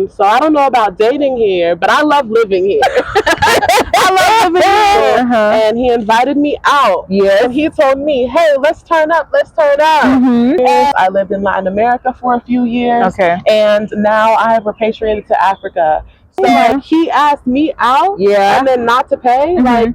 So I don't know about dating here, but I love living here. I love living here. And he invited me out. Yes. And he told me, hey, let's turn up, let's turn up. And I lived in Latin America for a few years. Okay. And now I have repatriated to Africa. So like, he asked me out and then not to pay. Like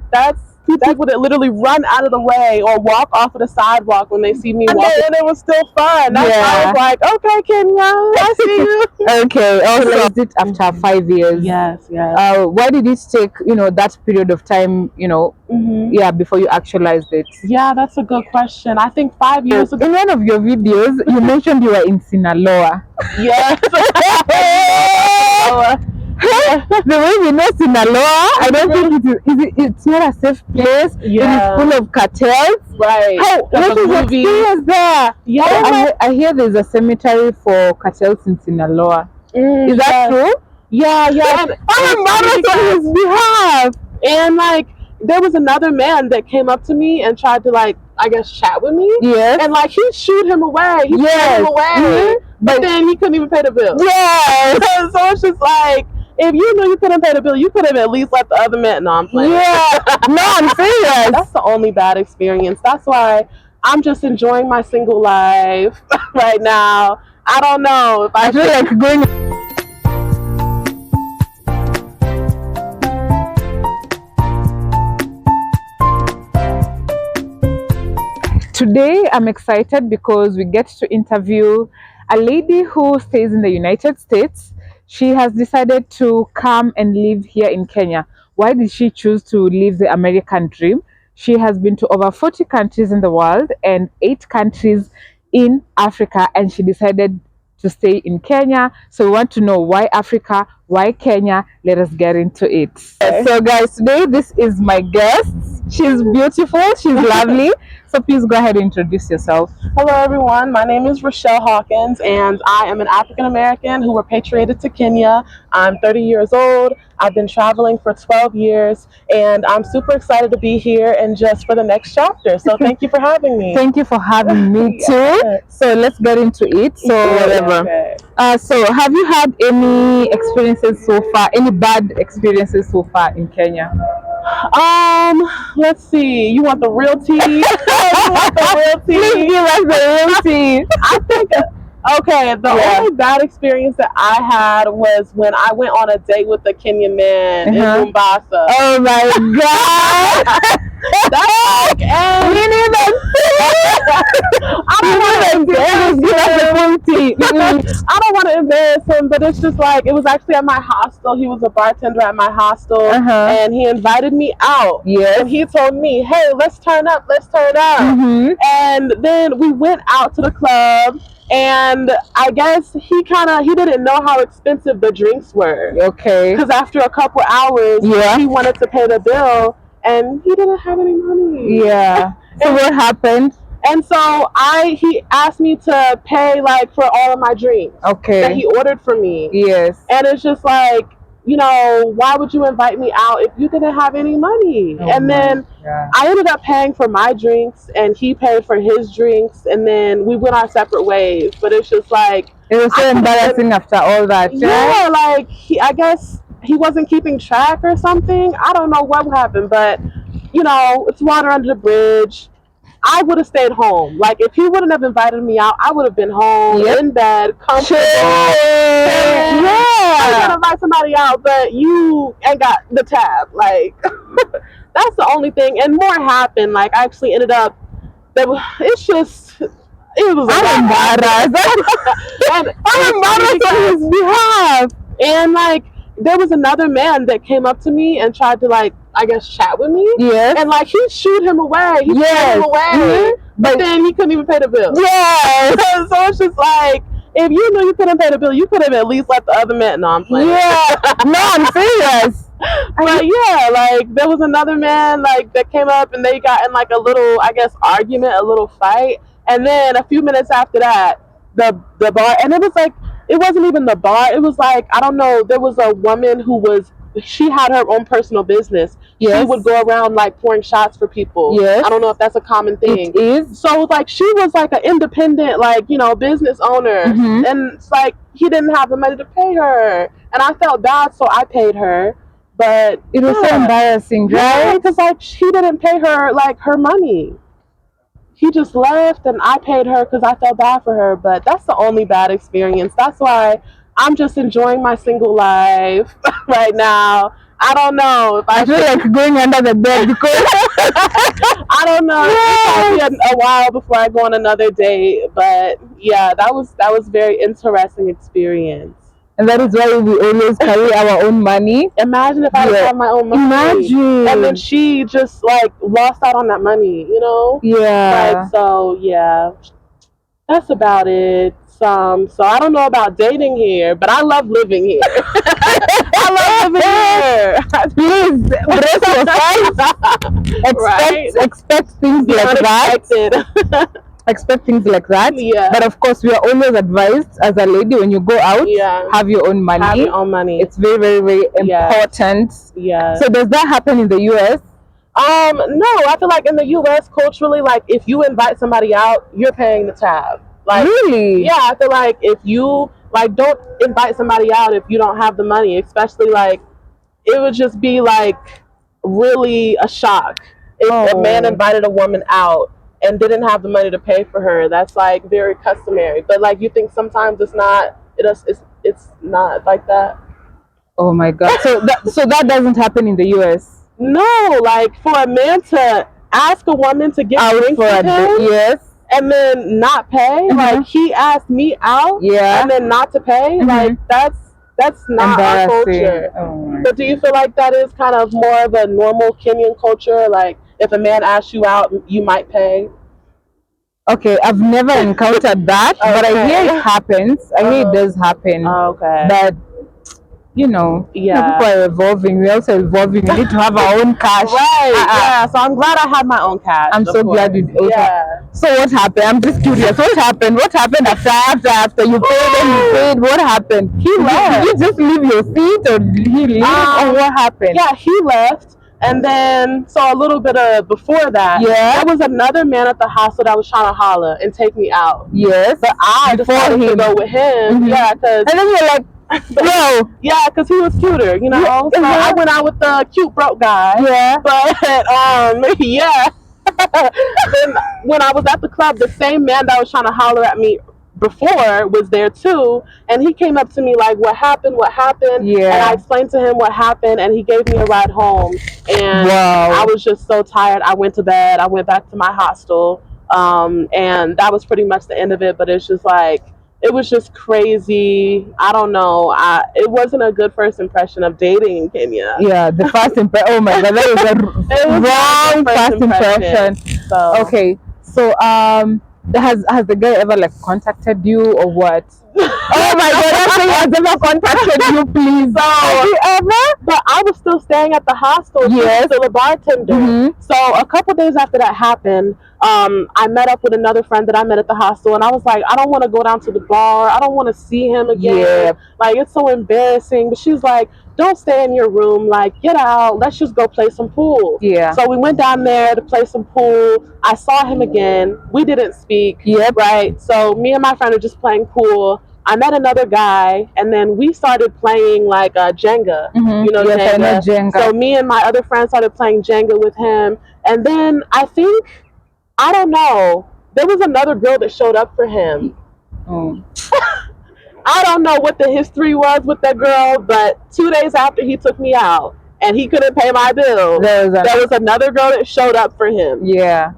people would literally run out of the way or walk off of the sidewalk when they see me walking, and it was still fun. That's why I was like, okay, Kenya, I see you. Okay, also it after 5 years. Yes. Why did it take, that period of time, before you actualized it? Yeah, that's a good question. I think 5 years ago. In one of your videos, you mentioned you were in Sinaloa. Yes. The way we know Sinaloa, I don't think it's not a safe place. Yeah. It is full of cartels. Right. What is the experience there? Yeah. I hear there's a cemetery for cartels in Sinaloa. Is that true? Yeah. I'm embarrassed on his behalf. And like, there was another man that came up to me and tried to like, I guess, chat with me. Yes. And like, he shooed him away. He shot him away. But then he couldn't even pay the bill. Yes. So it's just like, if you knew you couldn't pay the bill, you could have at least let the other man know. I'm playing. Yeah. No, I'm serious. That's the only bad experience. That's why I'm just enjoying my single life right now. I don't know if I feel like going. Today I'm excited because we get to interview a lady who stays in the United States. She has decided to come and live here in Kenya. Why did she choose to live the American dream? She has been to over 40 countries in the world and 8 countries in Africa, and she decided to stay in Kenya. So we want to know why Africa, why Kenya. Let us get into it. Okay. So guys, today this is my guest. She's beautiful, she's lovely. So please go ahead and introduce yourself. Hello everyone, my name is Rochelle Hawkins and I am an African American who repatriated to Kenya. I'm 30 years old. I've been traveling for 12 years and I'm super excited to be here and just for the next chapter. So thank you for having me. Thank you for having me too. So let's get into it. So whatever. Okay. So have you had any experiences so far, any bad experiences so far in Kenya? Let's see. You want the real tea? You want the real tea? Please give us the real tea. I think, okay, the only bad experience that I had was when I went on a date with a Kenyan man in Mombasa. Oh my God. That's like, I don't want to embarrass him, but it's just like, it was actually at my hostel. He was a bartender at my hostel, and he invited me out. Yes. And he told me, hey, let's turn up, let's turn up. And then we went out to the club, and I guess he didn't know how expensive the drinks were. Okay. Because after a couple hours, he wanted to pay the bill, and he didn't have any money. Yeah. So what happened? And so he asked me to pay like for all of my drinks that he ordered for me. Yes. And it's just like, why would you invite me out if you didn't have any money? And then I ended up paying for my drinks and he paid for his drinks, and then we went our separate ways. But it's just like, it was so embarrassing after all that. Yeah, like I guess he wasn't keeping track or something. I don't know what happened, but it's water under the bridge. I would have stayed home. Like, if he wouldn't have invited me out, I would have been home in bed, comfortable. I gotta invite somebody out, but you ain't got the tab. Like, that's the only thing. And more happened. Like, I actually ended up. It was. I'm embarrassed. I'm embarrassed on his behalf. And like, there was another man that came up to me and tried to like, I guess, chat with me. Yes. And like, he shooed him away. He shot him away. But then he couldn't even pay the bill. Yes. So it's just like, if you knew you couldn't pay the bill, you could have at least let the other man know. I'm playing. Yeah. No, I'm serious. But yeah, like, there was another man like that came up and they got in like a little, I guess, argument, a little fight. And then a few minutes after that, the bar, and it was like, it wasn't even the bar. It was like, I don't know, there was a woman who was she had her own personal business. Yes. She would go around like pouring shots for people. Yes. I don't know if that's a common thing. It is. So like she was like an independent, like, you know, business owner. And it's like he didn't have the money to pay her. And I felt bad, so I paid her. But it was so embarrassing, right? Because like he didn't pay her like her money. He just left and I paid her because I felt bad for her. But that's the only bad experience. That's why I'm just enjoying my single life right now. I don't know if I feel like going under the bed because I don't know. It's probably a while before I go on another date. But yeah, that was very interesting experience. And that is why we always carry our own money. Imagine if I didn't have my own money. Imagine. And then she just like lost out on that money, you know? Yeah. Like, so yeah, that's about it. So I don't know about dating here, but I love living here. I love living here. Please, brace yourself. Expect things like that. Expect things like that. Yeah. But of course, we are always advised as a lady when you go out, have your own money. Have your own money. It's very, very, very important. Yeah. So does that happen in the US? No, I feel like in the US culturally, like if you invite somebody out, you're paying the tab. Like, really? Yeah, I feel like if you like don't invite somebody out if you don't have the money, especially like it would just be like really a shock if a man invited a woman out and didn't have the money to pay for her. That's like very customary. But like you think sometimes it's not not like that. Oh my god. So that doesn't happen in the US. No, like for a man to ask a woman to get drinks for him, yes, and then not pay, like he asked me out, and then not to pay, like that's not our culture. But do you feel like that is kind of more of a normal Kenyan culture? Like if a man asks you out, you might pay? Okay, I've never encountered that, but I hear it happens. I hear it does happen. Okay. But you know, people are evolving. We're also evolving. We need to have our own cash. Right. Yeah. So I'm glad I have my own cash. I'm so glad you did. Yeah. So what happened? I'm just curious. What happened? What happened after you paid and you paid? What happened? He left. Did you just leave your seat or did he leave? Or what happened? Yeah, he left. And then, so a little bit of before that, there was another man at the hostel that was trying to holler and take me out. Yes. But I decided to go with him. Yeah, because. And then you're like, no. Yeah, because he was cuter, you know. So I went out with the cute broke guy. Yeah. But yeah. Then when I was at the club, the same man that was trying to holler at me before was there too, and he came up to me like, what happened? And I explained to him what happened, and he gave me a ride home. And I was just so tired. I went to bed. I went back to my hostel, and that was pretty much the end of it. But it's just like, it was just crazy. I don't know. It wasn't a good first impression of dating in Kenya. Yeah, the first impression. Oh my god, that was a wrong first impression. So. Okay, so has the guy ever like contacted you or what? Oh my god, that thing has never contacted you, please. So, have you ever? But I was still staying at the hostel. Yes. Still a bartender. So a couple days after that happened, I met up with another friend that I met at the hostel, and I was like, I don't want to go down to the bar. I don't want to see him again. Yeah. Like, it's so embarrassing. But she's like, don't stay in your room. Like, get out. Let's just go play some pool. Yeah. So we went down there to play some pool. I saw him again. We didn't speak. Yep. Right. So me and my friend are just playing pool. I met another guy, and then we started playing like Jenga. You know, yes, Jenga. I know Jenga. So me and my other friend started playing Jenga with him, and then I don't know, there was another girl that showed up for him. I don't know what the history was with that girl, but 2 days after he took me out and he couldn't pay my bill, there was another girl that showed up for him. Yeah.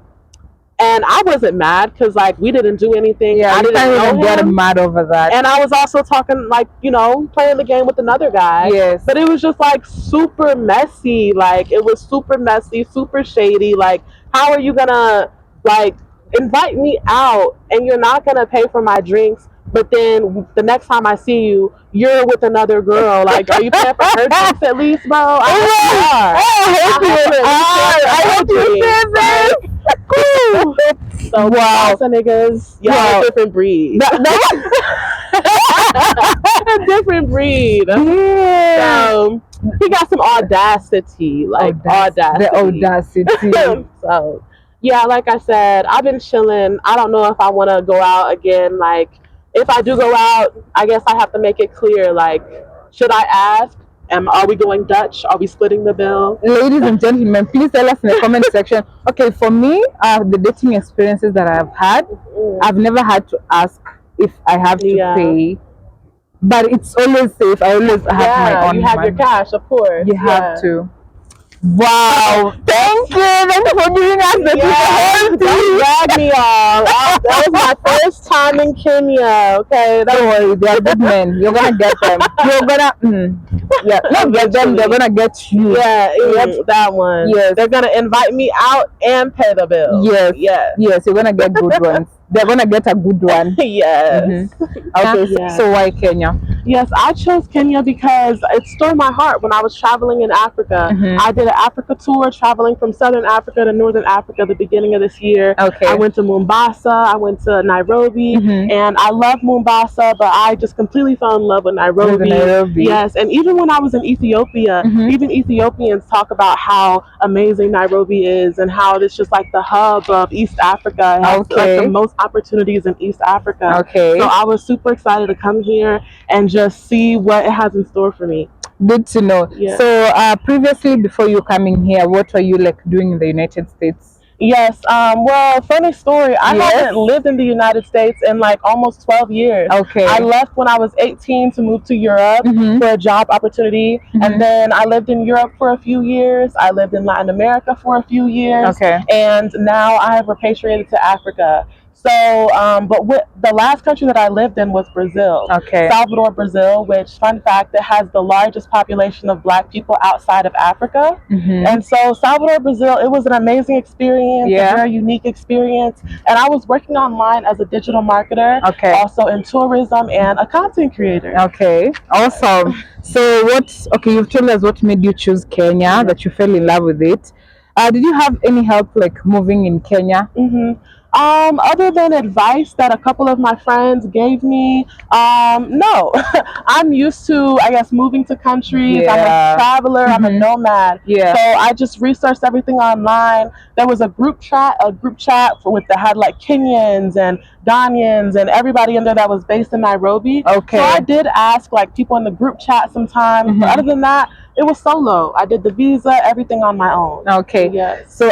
And I wasn't mad because, like, we didn't do anything. Yeah, I didn't know get him. mad over that. And I was also talking, like, you know, playing the game with another guy. Yes. But it was just, like, super messy. Like, it was super messy, super shady. Like, how are you going to, like, invite me out and you're not going to pay for my drinks? But then the next time I see you, you're with another girl. Like, are you paying for her drinks at least, bro? I hope you said this. So wow, niggas, a different breed. A different breed. Yeah. So he got some audacity, like audacity. The audacity. So yeah, like I said, I've been chilling. I don't know if I want to go out again. Like, if I do go out, I guess I have to make it clear. Like, should I ask? Are we going Dutch? Are we splitting the bill? Ladies and gentlemen, please tell us in the comment section. Okay, for me, the dating experiences that I've had, I've never had to ask if I have to pay. But it's always safe. I always have my own money. You have your cash, of course. You have to. Wow! Thank you. Thank you for giving us the don't drag me all. That was my first time in Kenya. Okay, don't worry. They are good men. You're gonna get them. You're gonna. Yeah, not get them. They're gonna get you. Yeah, that one. Yes, they're gonna invite me out and pay the bill. Yes, You're gonna get good ones. They're gonna get a good one. Yes. Okay. So why Kenya? Yes, I chose Kenya because it stirred my heart when I was traveling in Africa. I did an Africa tour, traveling from Southern Africa to Northern Africa at the beginning of this year. Okay. I went to Mombasa, I went to Nairobi, and I love Mombasa, but I just completely fell in love with Nairobi. Yes, and even when I was in Ethiopia, even Ethiopians talk about how amazing Nairobi is and how it's just like the hub of East Africa. It has like the most opportunities in East Africa. Okay. So I was super excited to come here and just see what it has in store for me. Good to know. Yeah. So previously, before you coming here, what were you like doing in the United States? Yes. Well, funny story. I haven't lived in the United States in like almost 12 years. Okay. I left when I was 18 to move to Europe for a job opportunity. And then I lived in Europe for a few years. I lived in Latin America for a few years. Okay. And now I have repatriated to Africa. So, but the last country that I lived in was Brazil. Okay. Salvador, Brazil, which, fun fact, it has the largest population of Black people outside of Africa. And so Salvador, Brazil, it was an amazing experience, a very unique experience. And I was working online as a digital marketer, also in tourism and a content creator. Okay, awesome. So you've told us what made you choose Kenya, that you fell in love with it. Did you have any help like moving in Kenya? Other than advice that a couple of my friends gave me, no. I'm used to, I guess, moving to countries. I'm a traveler. I'm a nomad. So I just researched everything online. There was a group chat that had like Kenyans and Ghanaians and everybody in there that was based in Nairobi. Okay. So I did ask like people in the group chat sometimes. But other than that, it was solo. I did the visa, everything on my own. Okay. Yes. So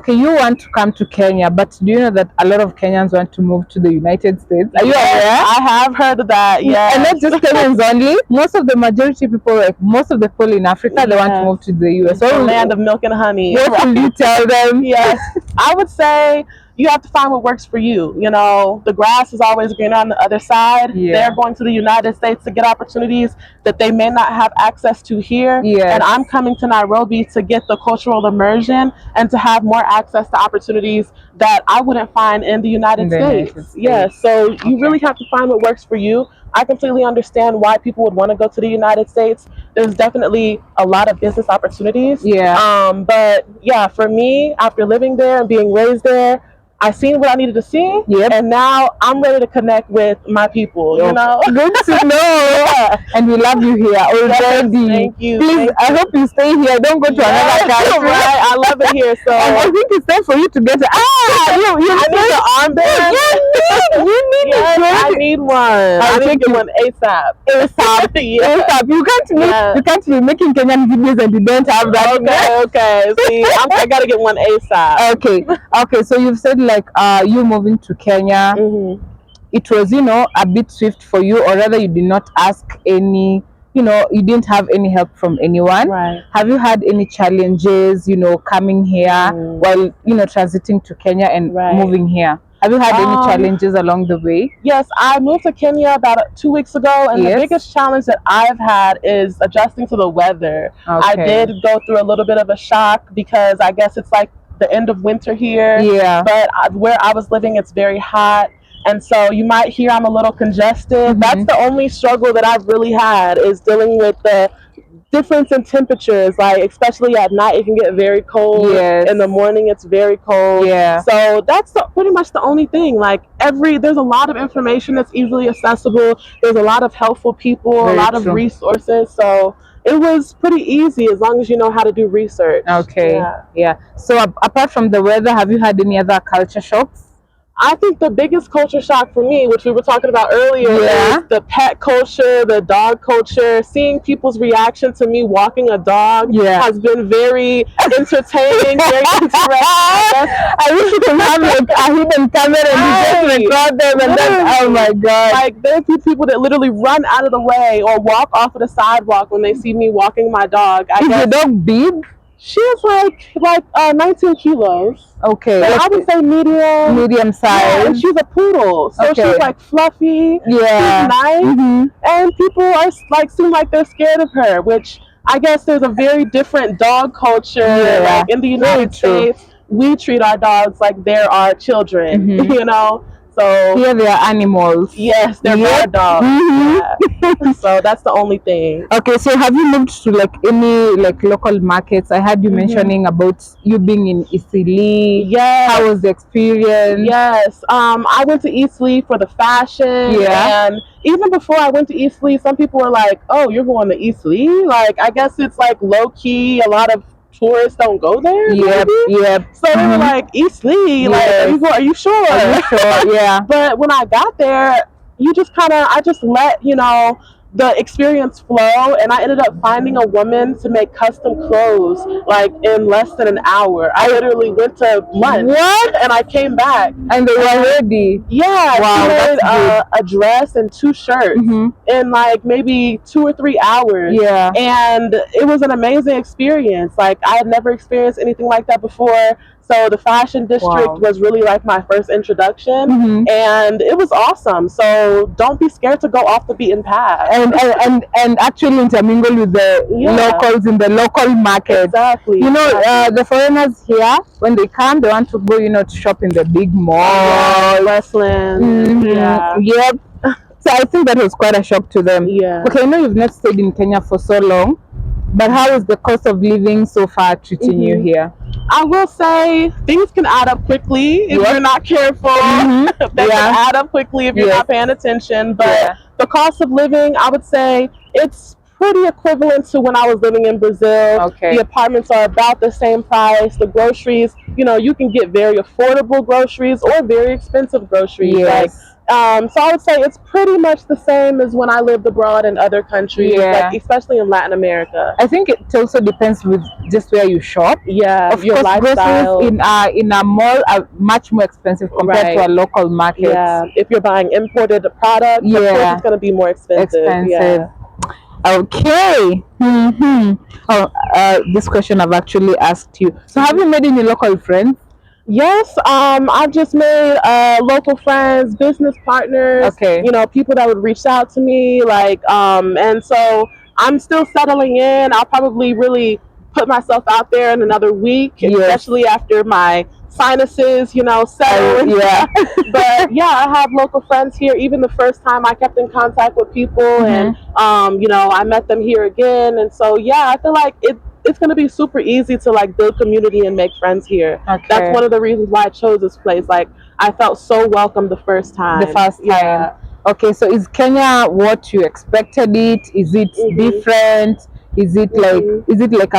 you want to come to Kenya, but do you know that a lot of Kenyans want to move to the United States? Are you aware? I have heard of that, yes. And not just Kenyans only. Most of the people in Africa, they want to move to the US. The land of milk and honey. What will you tell them? Yes. I would say you have to find what works for you. You know, the grass is always greener on the other side. They're going to the United States to get opportunities that they may not have access to here. And I'm coming to Nairobi to get the cultural immersion and to have more access to opportunities that I wouldn't find in the United States. Yes. So you really have to find what works for you. I completely understand why people would want to go to the United States. There's definitely a lot of business opportunities. But yeah, for me, after living there and being raised there, I seen what I needed to see, and now I'm ready to connect with my people. You know, good to know. And we love you here already. Thank you. Please, I hope you stay here. Don't go to another country. Right, I love it here. So and I think it's time for you to get I need an armband. You need I need one. I need to get one ASAP. ASAP. You can't be making Kenyan videos and you don't have that. Okay. See, I gotta get one ASAP. Okay. So you've said you moving to Kenya, it was, a bit swift for you, or rather you did not ask any, you didn't have any help from anyone. Right. Have you had any challenges, coming here while, transiting to Kenya and moving here? Have you had any challenges along the way? Yes, I moved to Kenya about 2 weeks ago, and the biggest challenge that I've had is adjusting to the weather. I did go through a little bit of a shock because I guess it's like the end of winter here. But where I was living, it's very hot. And so you might hear I'm a little congested. That's the only struggle that I've really had, is dealing with the difference in temperatures. Like, especially at night, it can get very cold. In the morning, it's very cold. So that's pretty much the only thing. Like, there's a lot of information that's easily accessible. There's a lot of helpful people, a lot of resources. So It was pretty easy as long as you know how to do research. Okay. Yeah. So apart from the weather, have you had any other culture shocks? I think the biggest culture shock for me, which we were talking about earlier, is the pet culture, the dog culture. Seeing people's reaction to me walking a dog has been very entertaining, very interesting. I wish you could have like a hidden camera and you just record them and then, oh my God. Like there's people that literally run out of the way or walk off of the sidewalk when they see me walking my dog. Is the dog big? She's like 19 kilos. Okay. But I would say medium size. Yeah, and she's a poodle. So she's like fluffy. Yeah. She's nice. And people are like seem like they're scared of her, which I guess there's a very different dog culture. Like in the United States, we treat our dogs like they're our children, you know? So here they are animals. Yes, they're guard dogs. So that's the only thing. Okay, so have you moved to like any like local markets? I heard you mentioning about you being in Eastleigh. Yes. How was the experience? Yes. I went to Eastleigh for the fashion. Yeah. And even before I went to Eastleigh, some people were like, "Oh, you're going to Eastleigh?" Like, I guess it's like low key. A lot of tourists don't go there. Yep. So they were like, Eastleigh, like, are you sure? Are you sure? Yeah. But when I got there, I just let, the experience flow, and I ended up finding a woman to make custom clothes like in less than an hour. I literally went to lunch. What? And I came back and they were ready. Yeah. Wow, she made a dress and 2 shirts in like maybe 2 or 3 hours. Yeah. And it was an amazing experience. Like I had never experienced anything like that before. So the fashion district was really like my first introduction, and it was awesome. So don't be scared to go off the beaten path, and actually intermingle with the locals in the local market. Exactly. The foreigners here, when they come, they want to go, to shop in the big mall, Westland. Yep. So I think that was quite a shock to them. Yeah. Okay, I know you've not stayed in Kenya for so long, but how is the cost of living so far treating you here? I will say things can add up quickly if you're not careful. They can add up quickly if you're not paying attention. But the cost of living, I would say it's pretty equivalent to when I was living in Brazil. Okay. The apartments are about the same price. The groceries, you can get very affordable groceries or very expensive groceries. Yes. So I would say it's pretty much the same as when I lived abroad in other countries, like especially in Latin America. I think it also depends with just where you shop. Yeah, of your course, lifestyle. Groceries in a mall are much more expensive compared to a local market. Yeah, if you're buying imported products, of course it's going to be more expensive. Yeah. Okay. This question I've actually asked you. So have you made any local friends? Yes, I've just made local friends, business partners, people that would reach out to me, and so I'm still settling in. I'll probably really put myself out there in another week, especially after my sinuses, settle. But yeah, I have local friends here. Even the first time I kept in contact with people, and I met them here again, and so I feel like it's going to be super easy to like build community and make friends here. That's one of the reasons why I chose this place. Like I felt so welcome the first time. Okay, so is Kenya what you expected it? Is it different? Is it like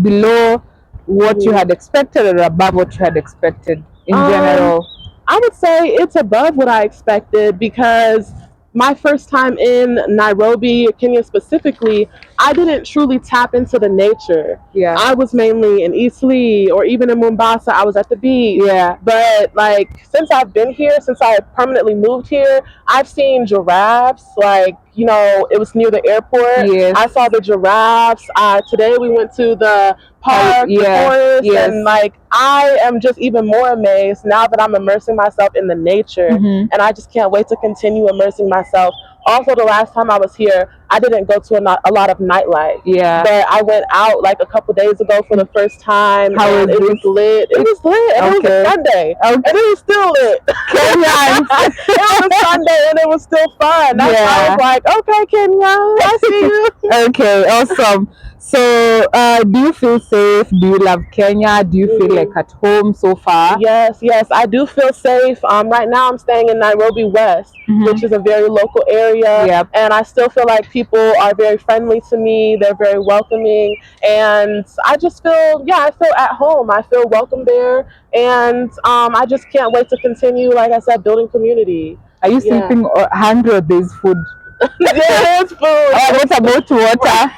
below what you had expected or above what you had expected in general? I would say it's above what I expected because my first time in Nairobi, Kenya specifically, I didn't truly tap into the nature. Yeah. I was mainly in Eastleigh or even in Mombasa, I was at the beach. Yeah. But like since I've been here, since I permanently moved here, I've seen giraffes, it was near the airport. Yes. I saw the giraffes. Today we went to the park, the forest, and I am just even more amazed now that I'm immersing myself in the nature, and I just can't wait to continue immersing myself. Also, the last time I was here, I didn't go to a lot of nightlife. Yeah. But I went out a couple days ago for the first time. How was it? Was lit. It was lit. And it was a Sunday. And it was still lit. It was a Sunday and it was still fun. That's why I was like, okay, Kenya, I see you. Okay, awesome. So, do you feel safe? Do you love Kenya? Do you feel like at home so far? Yes, yes, I do feel safe. Right now I'm staying in Nairobi West, which is a very local area. Yep. And I still feel like people are very friendly to me. They're very welcoming. And I just feel, yeah, I feel at home. I feel welcome there. And I just can't wait to continue, like I said, building community. Are you sleeping hand or there's food? Yeah, there's food. What about water?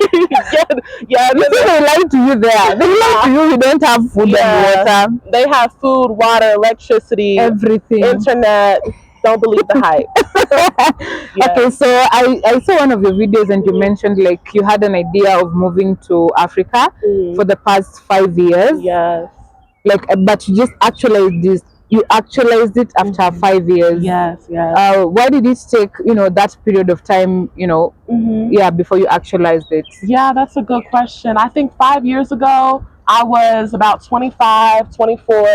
Yeah. You see, they lie to you there. They lie to you. We don't have food and water. They have food, water, electricity, everything, internet. Don't believe the hype. Okay, so I saw one of your videos and you mentioned like you had an idea of moving to Africa for the past 5 years. Yes. Like, but you just actualized this. You actualized it after 5 years. Yes, yes. Why did it take, that period of time, before you actualized it? Yeah, that's a good question. I think 5 years ago, I was about 25, 24,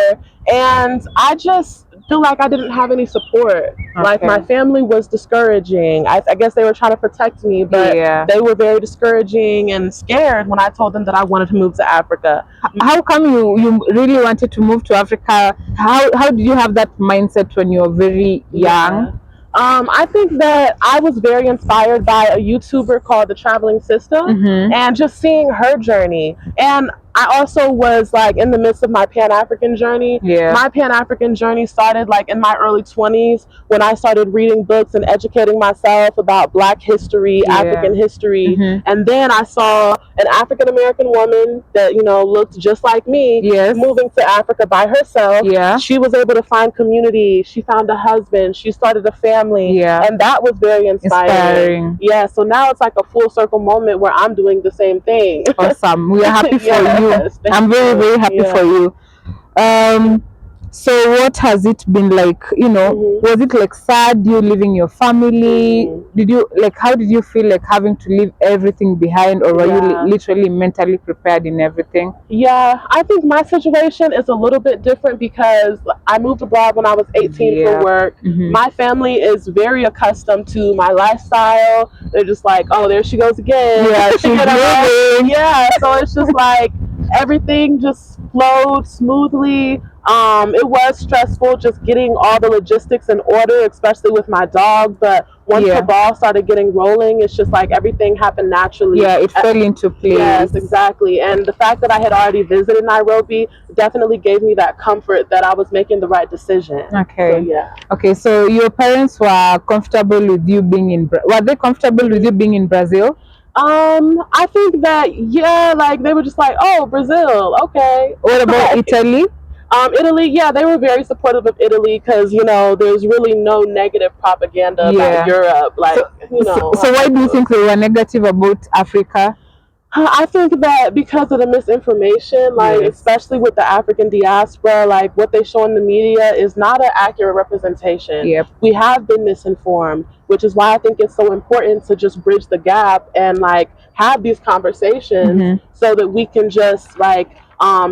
and I just feel like I didn't have any support. Like, my family was discouraging. I guess they were trying to protect me, but they were very discouraging and scared when I told them that I wanted to move to Africa. How come you really wanted to move to Africa? How did you have that mindset when you were very young? I think that I was very inspired by a YouTuber called The Traveling Sister, and just seeing her journey. And I also was like in the midst of my Pan-African journey. My Pan-African journey started like in my early 20s when I started reading books and educating myself about Black history, African history. And then I saw an African-American woman that, looked just like me moving to Africa by herself. She was able to find community. She found a husband. She started a family. And that was very inspiring. Yeah, so now it's like a full circle moment where I'm doing the same thing. Awesome. We are happy for you. I'm very, very happy for you. So what has it been like, was it like sad you leaving your family? Did you how did you feel like having to leave everything behind, or were you literally mentally prepared in everything? Yeah, I think my situation is a little bit different because I moved abroad when I was 18 for work. My family is very accustomed to my lifestyle. They're just like, oh, there she goes again. Yeah, she's moving. Yeah, so it's just like everything just flowed smoothly. It was stressful just getting all the logistics in order, especially with my dog. But once the ball started getting rolling, it's just like everything happened naturally. Yeah, it fell into place. Yes, exactly. And the fact that I had already visited Nairobi definitely gave me that comfort that I was making the right decision. Okay. So, yeah. Okay, so your parents were comfortable with you being in were they comfortable with you being in Brazil? I think that, like they were just like, oh, Brazil, okay. What about Italy? Italy, they were very supportive of Italy because, there's really no negative propaganda about Europe. Like, So why do you think they were negative about Africa? I think that because of the misinformation, like especially with the African diaspora, like what they show in the media is not an accurate representation. We have been misinformed, which is why I think it's so important to just bridge the gap and like have these conversations so that we can just like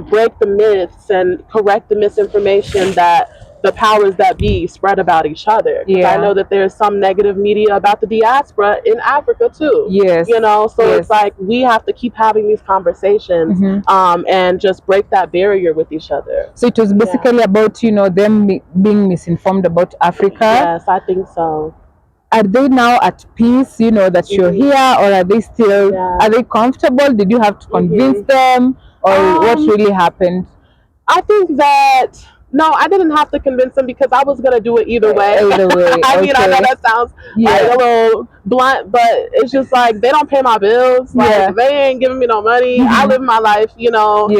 break the myths and correct the misinformation that the powers that be spread about each other. I know that there's some negative media about the diaspora in Africa too. So it's like we have to keep having these conversations and just break that barrier with each other. So it was basically about them being misinformed about Africa. Yes, I think so. Are they now at peace, that you're here, or are they still are they comfortable? Did you have to convince them, or what really happened? I think that no, I didn't have to convince them because I was gonna do it either way. I mean, I know that sounds like a little blunt, but it's just like they don't pay my bills. Like they ain't giving me no money. I live my life, So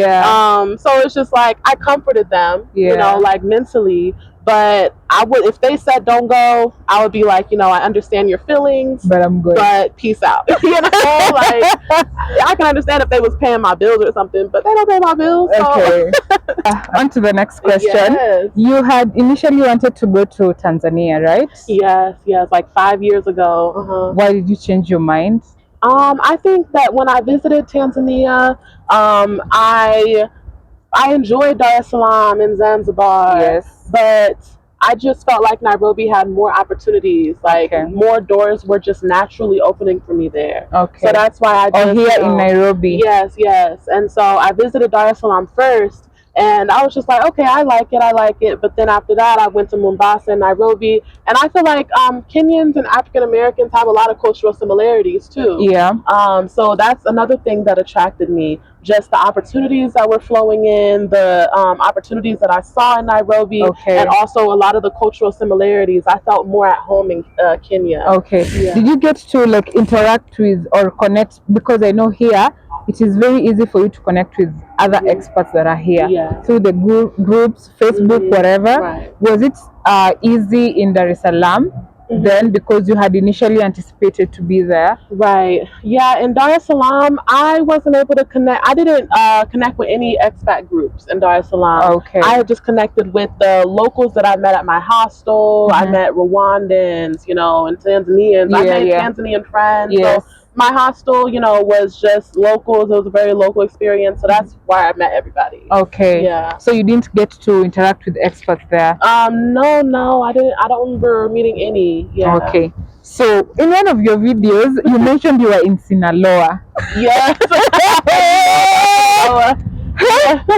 it's just like I comforted them, like mentally. But I would, if they said don't go, I would be like, I understand your feelings, but I'm good. But peace out. Like I can understand if they was paying my bills or something, but they don't pay my bills. So. Okay. On to the next question. You had initially wanted to go to Tanzania, right? Yes, like 5 years ago. Why did you change your mind? I think that when I visited Tanzania, I enjoyed Dar es Salaam and Zanzibar. But I just felt like Nairobi had more opportunities, like more doors were just naturally opening for me there. Okay. So that's why I just, here in Nairobi. Yes, yes. And so I visited Dar es Salaam first, and I was just like, okay, I like it. But then after that, I went to Mombasa and Nairobi, and I feel like Kenyans and African Americans have a lot of cultural similarities too. Yeah. So that's another thing that attracted me. Just the opportunities that were flowing in, the opportunities that I saw in Nairobi, and also a lot of the cultural similarities. I felt more at home in Kenya. Okay. Yeah. Did you get to like interact with or connect? Because I know here it is very easy for you to connect with other experts that are here through the groups, Facebook, whatever. Right. Was it easy in Dar es Salaam? Then because you had initially anticipated to be there? Right. Yeah, in Dar es Salaam, I wasn't able to connect. I didn't connect with any expat groups in Dar es Salaam. Okay. I had just connected with the locals that I met at my hostel. I met Rwandans, and Tanzanians. I made Tanzanian friends. Yes. So my hostel, was just locals. It was a very local experience. So that's why I met everybody. Okay. Yeah. So you didn't get to interact with experts there? No, I didn't. I don't remember meeting any. Yeah. Okay. So in one of your videos, you mentioned you were in Sinaloa. Yes.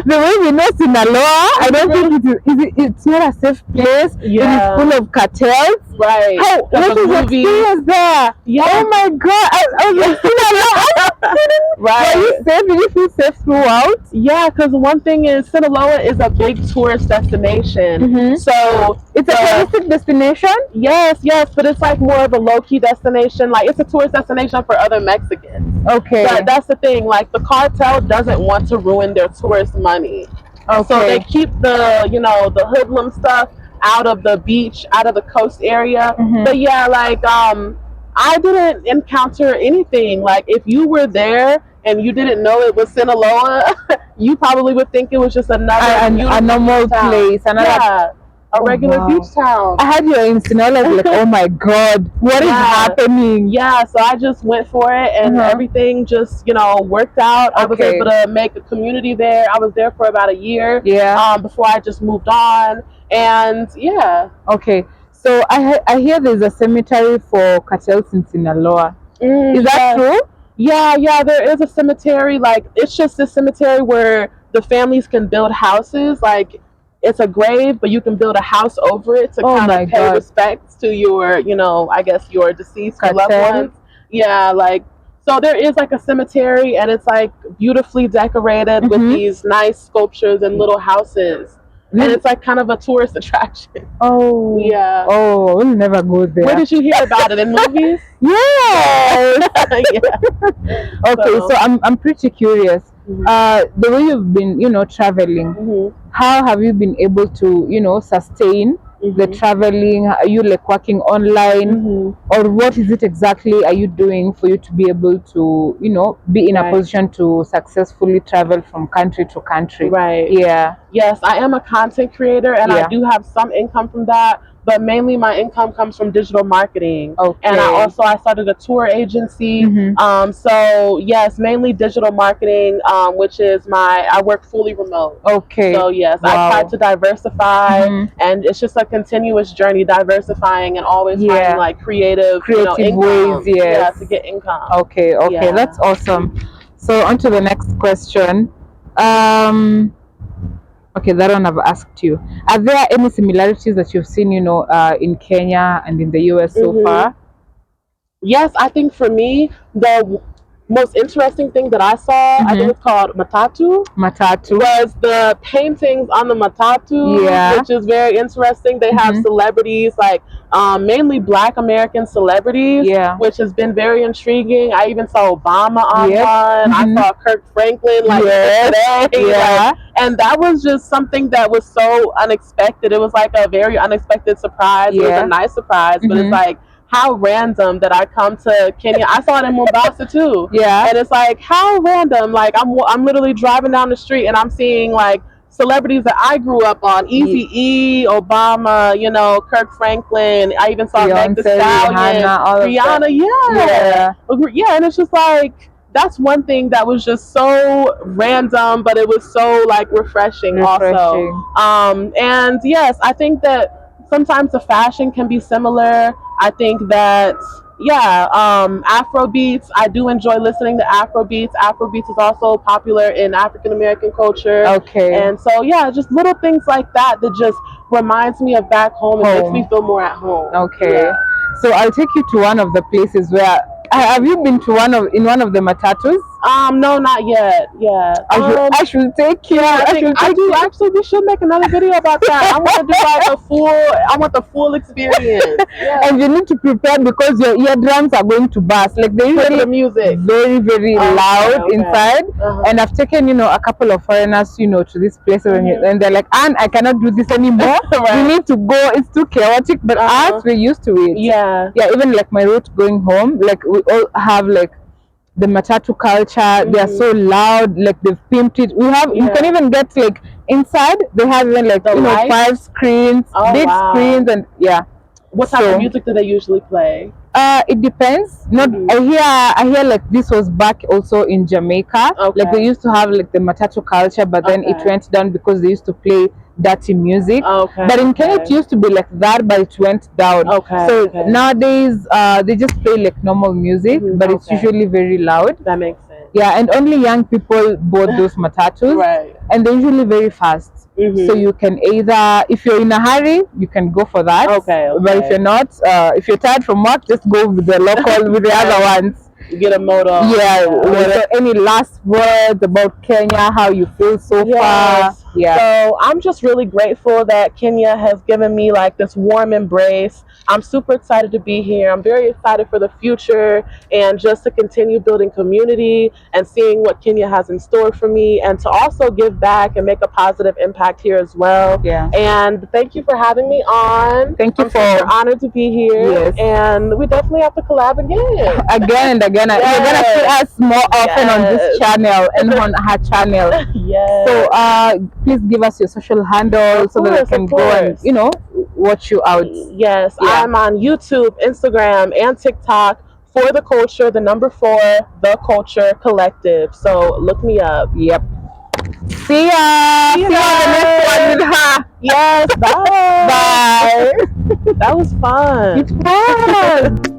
The way we know Sinaloa, I don't think it's not a safe place. Yeah. It is full of cartels. Right. What is your experience there? Yeah. Oh my God. I was like, Sinaloa. Right. Were you safe? Did you feel safe throughout? Yeah, because one thing is Sinaloa is a big tourist destination. So it's a touristic destination? Yes, but it's like more of a low-key destination. Like it's a tourist destination for other Mexicans. Okay. But that's the thing. Like the cartel doesn't want to ruin their tourist money. Okay. So they keep the, the hoodlum stuff out of the beach, out of the coast area. But yeah, like I didn't encounter anything. Like if you were there and you didn't know it was Sinaloa, you probably would think it was just another a normal place, a regular beach town. I had you in Sinaloa, like, oh my God, what is happening? Yeah, so I just went for it, and everything just worked out. I was able to make a community there. I was there for about a year. Yeah. Before I just moved on, and yeah. Okay. So I hear there's a cemetery for cartels in Sinaloa. Is that true? Yeah, there is a cemetery. Like it's just a cemetery where the families can build houses. Like it's a grave, but you can build a house over it to kind of pay respects to your, I guess your deceased loved ones. Yeah, like so there is like a cemetery, and it's like beautifully decorated with these nice sculptures and little houses. And it's like kind of a tourist attraction. Oh. Yeah. Oh, we'll never go there. Where did you hear about it? In movies? Yes. Okay, so I'm pretty curious. The way you've been, traveling, how have you been able to, sustain the traveling? Are you like working online, or what is it exactly are you doing for you to be able to, be in a position to successfully travel from country to country? Right. Yeah. Yes, I am a content creator, and I do have some income from that. But mainly my income comes from digital marketing. Okay. And I started a tour agency. So yes, mainly digital marketing, which is I work fully remote. Okay. So yes, I try to diversify, and it's just a continuous journey, diversifying and always finding like creative ways, to get income. Okay, that's awesome. So on to the next question. Okay, that one I've asked you. Are there any similarities that you've seen, in Kenya and in the US so far? Yes, I think for me, the most interesting thing that I saw, I think it's called matatu, was the paintings on the matatu, which is very interesting. They have celebrities, like mainly Black American celebrities, which has been very intriguing. I even saw Obama on one. I saw Kirk Franklin today. And that was just something that was so unexpected. It was like a very unexpected surprise. It was a nice surprise, but it's like, how random that I come to Kenya. I saw it in Mombasa too. And it's like, how random. Like I'm literally driving down the street and I'm seeing like celebrities that I grew up on. Eazy-E, Obama, Kirk Franklin. I even saw Meg Thee Stallion, Rihanna. And it's just like, that's one thing that was just so random, but it was so like refreshing. Also. And yes, I think that sometimes the fashion can be similar. I think that, yeah, Afro beats. I do enjoy listening to Afro beats. Afro beats is also popular in African American culture. Okay. And so, yeah, just little things like that that just reminds me of back home and makes me feel more at home. Okay. Yeah. So I'll take you to one of the places where. Have you been to one of the matatus? No, not yet. Yeah. I should take you. I do actually. We should make another video about that. I want to do like a full. I want the full experience. Yeah. And you need to prepare because your eardrums are going to burst. Like they usually the music very very loud inside. And I've taken a couple of foreigners to this place and they're like, Anne, I cannot do this anymore. We need to go. It's too chaotic. But us, we're used to it. Yeah. Yeah. Even like my route going home, like we all have like the matatu culture. They are so loud, like they've pimped it. We have you can even get like inside they have even like 5 screens, big screens, and what type of music do they usually play? It depends. Not I hear like this was back also in Jamaica. Like they used to have like the matatu culture, but then it went down because they used to play dirty music. But in Kenya it used to be like that, but it went down. So nowadays they just play like normal music, but it's usually very loud. That makes sense. Yeah, and only young people board those matatus, and they're usually very fast. So you can either, if you're in a hurry, you can go for that. But if you're not, if you're tired from work, just go with the local, with the other ones. Get a motor. Yeah. So any last words about Kenya? How you feel so far? Yeah. So I'm just really grateful that Kenya has given me like this warm embrace. I'm super excited to be here. I'm very excited for the future and just to continue building community and seeing what Kenya has in store for me, and to also give back and make a positive impact here as well. Yeah. And thank you for having me on. Thank you. I'm super honored to be here. Yes. And we definitely have to collab again. Again and again. You're gonna see us more often on this channel and on her channel. Yes. So please give us your social handle so that I can go and watch you out. Yes, I'm on YouTube, Instagram, and TikTok for the culture, the number 4, the culture collective. So look me up. Yep. See ya. See ya on the next one with her. Yes. Bye. Bye. That was fun. It was.